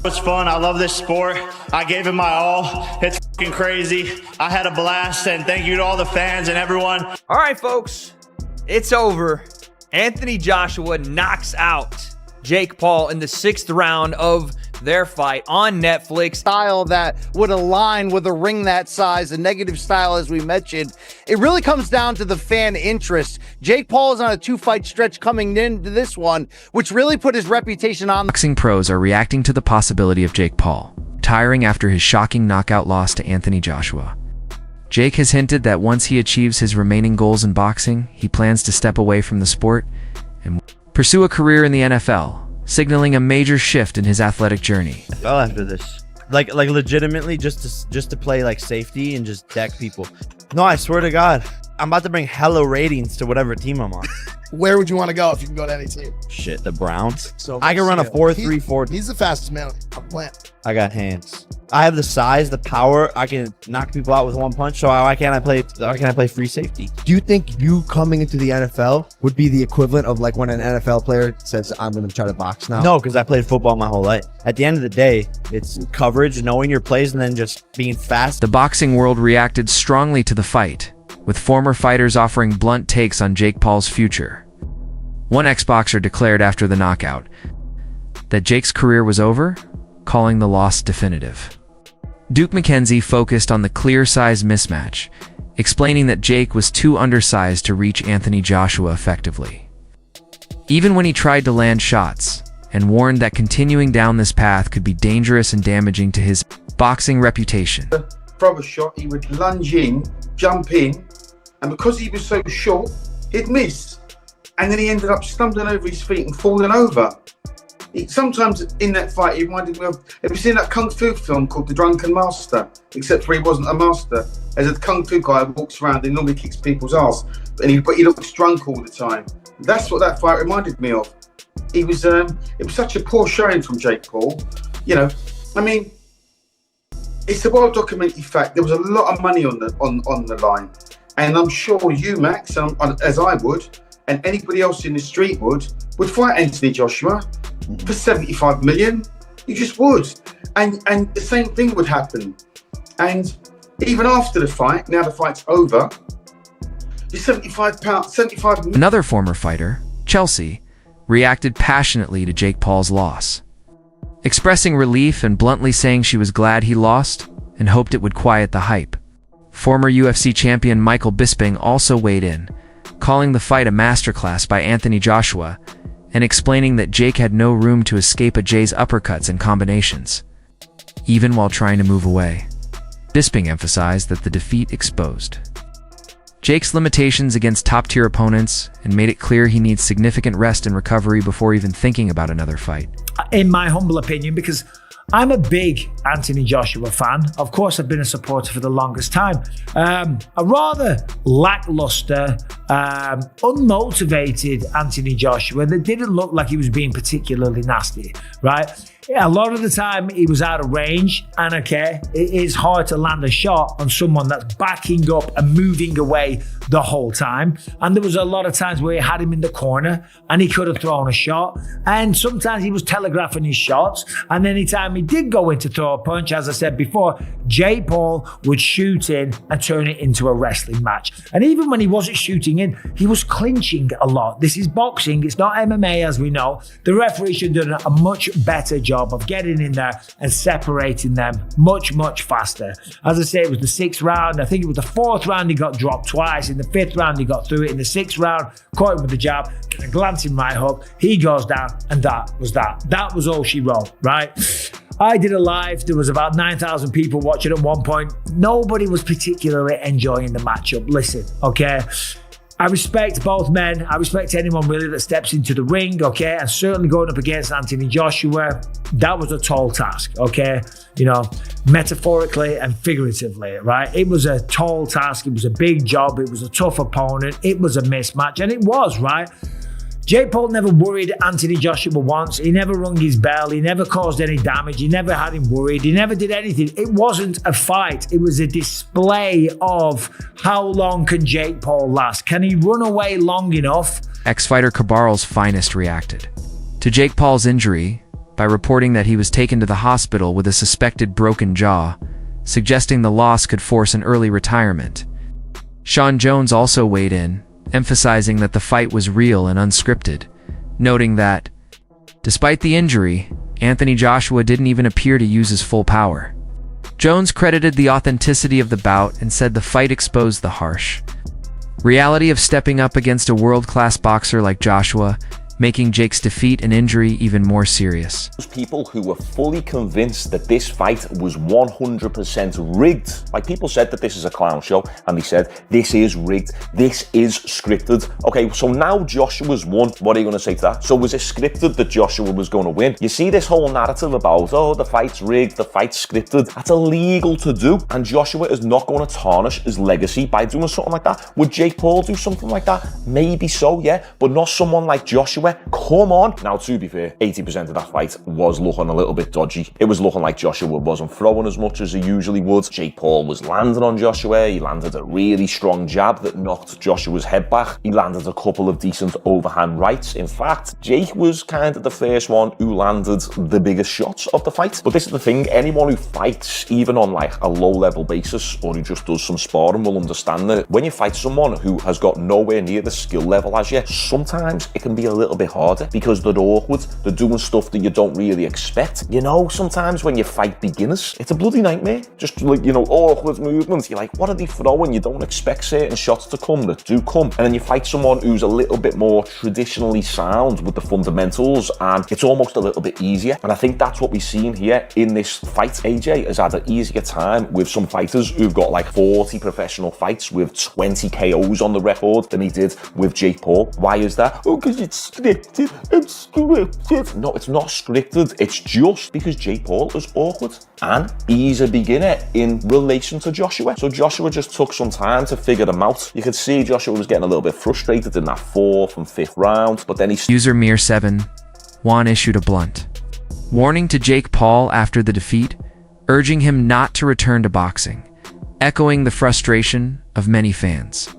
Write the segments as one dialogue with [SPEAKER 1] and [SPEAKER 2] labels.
[SPEAKER 1] It was fun. I love this sport. I gave it my all. It's fucking crazy. I had a blast, and thank you to all the fans and everyone.
[SPEAKER 2] All right, folks, it's over. Anthony Joshua knocks out Jake Paul in the 6th round of their fight on Netflix.
[SPEAKER 3] Style that would align with a ring that size, a negative style, as we mentioned. It really comes down to the fan interest. Jake Paul is on a 2-fight stretch coming into this one, which really put his reputation on.
[SPEAKER 4] Boxing pros are reacting to the possibility of Jake Paul retiring after his shocking knockout loss to Anthony Joshua. Jake has hinted that once he achieves his remaining goals in boxing, he plans to step away from the sport and pursue a career in the NFL, signaling a major shift in his athletic journey.
[SPEAKER 5] I fell after this. Like legitimately just to play like safety and just deck people. No, I swear to God, I'm about to bring hella ratings to whatever team I'm on.
[SPEAKER 6] Where would you want to go if you can go to any team?
[SPEAKER 5] Shit, the Browns.
[SPEAKER 6] So
[SPEAKER 5] I can run a 4.34.
[SPEAKER 6] He's the fastest man on the planet.
[SPEAKER 5] I got hands. I have the size, the power. I can knock people out with one punch. So why can't I play free safety?
[SPEAKER 7] Do you think you coming into the NFL would be the equivalent of like when an NFL player says, I'm going to try to box now?
[SPEAKER 5] No, because I played football my whole life. At the end of the day, it's coverage, knowing your plays, and then just being fast.
[SPEAKER 4] The boxing world reacted strongly to the fight, with former fighters offering blunt takes on Jake Paul's future. One ex-boxer declared after the knockout that Jake's career was over, calling the loss definitive. Duke McKenzie focused on the clear size mismatch, explaining that Jake was too undersized to reach Anthony Joshua effectively, even when he tried to land shots, and warned that continuing down this path could be dangerous and damaging to his boxing reputation.
[SPEAKER 8] Throw a shot, he would lunge in, jump in, and because he was so short, he'd miss. And then he ended up stumbling over his feet and falling over. Sometimes in that fight, he reminded me of, have you seen that Kung Fu film called The Drunken Master? Except for he wasn't a master. As a Kung Fu guy who walks around and normally kicks people's ass, but he looks drunk all the time. That's what that fight reminded me of. It was such a poor showing from Jake Paul. You know, I mean, it's a well-documented fact. There was a lot of money on the line. And I'm sure you, Max, as I would, and anybody else in the street would fight Anthony Joshua for 75 million. You just would. And the same thing would happen. And even after the fight, now the fight's over, you're 75 million.
[SPEAKER 4] Another former fighter, Chelsea, reacted passionately to Jake Paul's loss, expressing relief and bluntly saying she was glad he lost and hoped it would quiet the hype. Former UFC champion Michael Bisping also weighed in, calling the fight a masterclass by Anthony Joshua and explaining that Jake had no room to escape Jay's uppercuts and combinations, even while trying to move away. Bisping emphasized that the defeat exposed Jake's limitations against top-tier opponents and made it clear he needs significant rest and recovery before even thinking about another fight.
[SPEAKER 9] In my humble opinion, because I'm a big Anthony Joshua fan. Of course, I've been a supporter for the longest time. A rather lackluster, unmotivated Anthony Joshua that didn't look like he was being particularly nasty, right? A lot of the time he was out of range, and okay, it is hard to land a shot on someone that's backing up and moving away the whole time. And there was a lot of times where he had him in the corner and he could have thrown a shot. And sometimes he was telegraphing his shots. And anytime he did go in to throw a punch, as I said before, Jake Paul would shoot in and turn it into a wrestling match. And even when he wasn't shooting in, he was clinching a lot. This is boxing. It's not MMA, as we know. The referee should have done a much better job of getting in there and separating them much, much faster. As I say, it was the 6th round. I think it was the 4th round he got dropped twice. In the 5th round, he got through it. In the 6th round, caught him with the jab, a glancing right hook. He goes down, and that was that. That was all she wrote, right? I did a live. There was about 9,000 people watching at one point. Nobody was particularly enjoying the matchup. Listen, okay? I respect both men. I respect anyone really that steps into the ring, okay? And certainly going up against Anthony Joshua, that was a tall task, okay? You know, metaphorically and figuratively, right? It was a tall task. It was a big job. It was a tough opponent. It was a mismatch, and it was, right? Jake Paul never worried Anthony Joshua once. He never rung his bell. He never caused any damage. He never had him worried. He never did anything. It wasn't a fight. It was a display of how long can Jake Paul last? Can he run away long enough?
[SPEAKER 4] Ex-fighter Cabarro's finest reacted to Jake Paul's injury by reporting that he was taken to the hospital with a suspected broken jaw, suggesting the loss could force an early retirement. Sean Jones also weighed in, emphasizing that the fight was real and unscripted, noting that, despite the injury, Anthony Joshua didn't even appear to use his full power. Jones credited the authenticity of the bout and said the fight exposed the harsh reality of stepping up against a world-class boxer like Joshua, making Jake's defeat and injury even more serious.
[SPEAKER 10] People who were fully convinced that this fight was 100% rigged. Like, people said that this is a clown show, and they said, this is rigged, this is scripted. Okay, so now Joshua's won. What are you going to say to that? So was it scripted that Joshua was going to win? You see this whole narrative about, oh, the fight's rigged, the fight's scripted. That's illegal to do, and Joshua is not going to tarnish his legacy by doing something like that. Would Jake Paul do something like that? Maybe so, yeah, but not someone like Joshua. Come on. Now, to be fair, 80% of that fight was looking a little bit dodgy. It was looking like Joshua wasn't throwing as much as he usually would. Jake Paul was landing on Joshua. He landed a really strong jab that knocked Joshua's head back. He landed a couple of decent overhand rights. In fact, Jake was kind of the first one who landed the biggest shots of the fight. But this is the thing, anyone who fights, even on like a low-level basis, or who just does some sparring, will understand that when you fight someone who has got nowhere near the skill level as you, sometimes it can be a little bit harder because they're awkward, they're doing stuff that you don't really expect. You know, sometimes when you fight beginners, it's a bloody nightmare. Just like, you know, awkward movements. You're like, what are they throwing? You don't expect certain shots to come that do come. And then you fight someone who's a little bit more traditionally sound with the fundamentals, and it's almost a little bit easier. And I think that's what we've seen here in this fight. AJ has had an easier time with some fighters who've got like 40 professional fights with 20 KOs on the record than he did with Jake Paul. Why is that? Oh, because it's scripted. It's scripted. No, it's not scripted. It's just because Jake Paul is awkward and he's a beginner in relation to Joshua. So Joshua just took some time to figure them out. You could see Joshua was getting a little bit frustrated in that 4th and 5th round, but then he...
[SPEAKER 4] User Mir7, Juan issued a blunt warning to Jake Paul after the defeat, urging him not to return to boxing, echoing the frustration of many fans.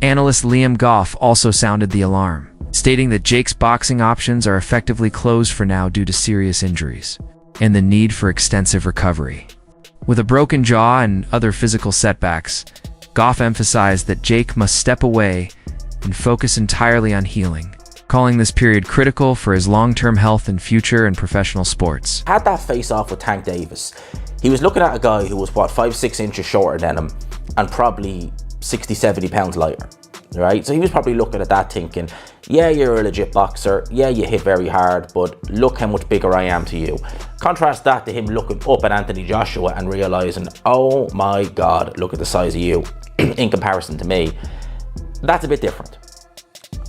[SPEAKER 4] Analyst Liam Goff also sounded the alarm, stating that Jake's boxing options are effectively closed for now due to serious injuries and the need for extensive recovery. With a broken jaw and other physical setbacks, Goff emphasized that Jake must step away and focus entirely on healing, calling this period critical for his long-term health and future in professional sports.
[SPEAKER 11] Had that face-off with Tank Davis, he was looking at a guy who was, what, 5-6 inches shorter than him and probably 60-70 pounds lighter. Right, so he was probably looking at that thinking, yeah, you're a legit boxer, yeah, you hit very hard, but look how much bigger I am to you. Contrast that to him looking up at Anthony Joshua and realizing, oh my God, look at the size of you in comparison to me. That's a bit different.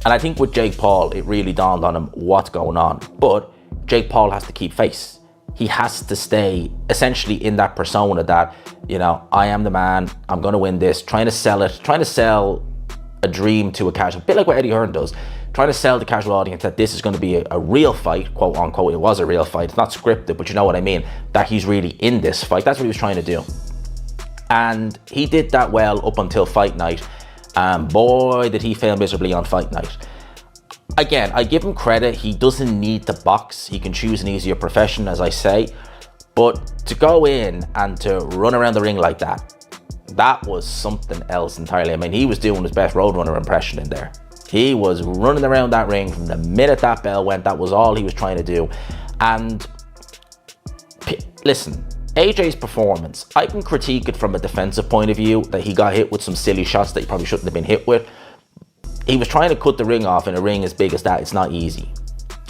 [SPEAKER 11] And I think with Jake Paul, it really dawned on him what's going on. But Jake Paul has to keep face. He has to stay essentially in that persona that, you know, I am the man, I'm going to win this, trying to sell a dream to a casual, a bit like what Eddie Hearn does, trying to sell the casual audience that this is going to be a real fight, quote unquote. It was a real fight. It's not scripted, but you know what I mean, that he's really in this fight. That's what he was trying to do. And he did that well up until fight night. Boy, did he fail miserably on fight night. Again, I give him credit. He doesn't need to box. He can choose an easier profession, as I say. But to go in and to run around the ring like that was something else entirely. I mean, he was doing his best Roadrunner impression in there. He was running around that ring from the minute that bell went. That was all he was trying to do. And listen, AJ's performance, I can critique it from a defensive point of view, that he got hit with some silly shots that he probably shouldn't have been hit with. He was trying to cut the ring off in a ring as big as that. It's not easy.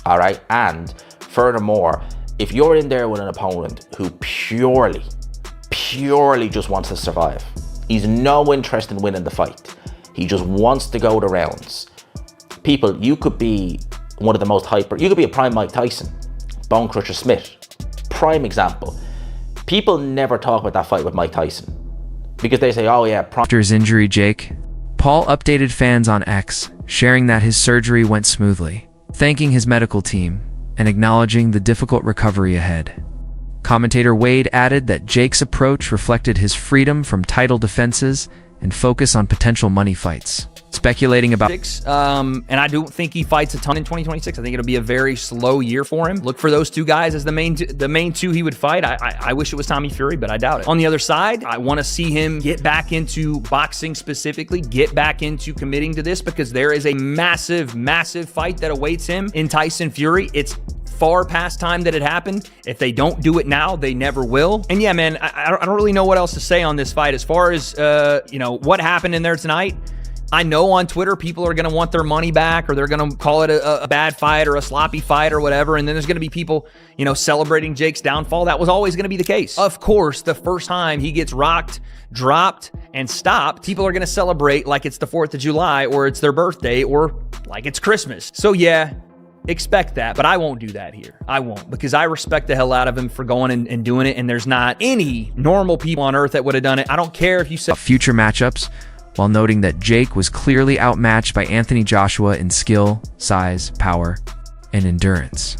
[SPEAKER 11] All right. And furthermore, if you're in there with an opponent who purely just wants to survive, he's no interest in winning the fight, he just wants to go the rounds. People, you could be one of the most hyper, you could be a prime Mike Tyson, Bone Crusher Smith, prime example. People never talk about that fight with Mike Tyson because they say, oh yeah.
[SPEAKER 4] After his injury, Jake Paul updated fans on X, sharing that his surgery went smoothly, thanking his medical team and acknowledging the difficult recovery ahead. Commentator Wade added that Jake's approach reflected his freedom from title defenses and focus on potential money fights. speculating about
[SPEAKER 2] and I don't think he fights a ton in 2026. I think it'll be a very slow year for him. Look for those two guys as the main two he would fight. I wish it was Tommy Fury, but I doubt it. On the other side, I want to see him get back into boxing specifically, get back into committing to this, because there is a massive, massive fight that awaits him in Tyson Fury. It's far past time that it happened. If they don't do it now, they never will. And yeah, man, I don't really know what else to say on this fight. As far as, what happened in there tonight, I know on Twitter, people are going to want their money back, or they're going to call it a bad fight or a sloppy fight or whatever. And then there's going to be people, celebrating Jake's downfall. That was always going to be the case. Of course, the first time he gets rocked, dropped, and stopped, people are going to celebrate like it's the 4th of July, or it's their birthday, or like it's Christmas. So yeah, expect that, but I won't do that here. I won't, because I respect the hell out of him for going and doing it, and there's not any normal people on earth that would have done it. I don't care if you said
[SPEAKER 4] future matchups, while noting that Jake was clearly outmatched by Anthony Joshua in skill, size, power, and endurance.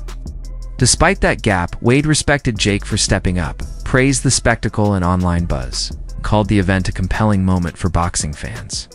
[SPEAKER 4] Despite that gap, Wade respected Jake for stepping up, praised the spectacle and online buzz, and called the event a compelling moment for boxing fans.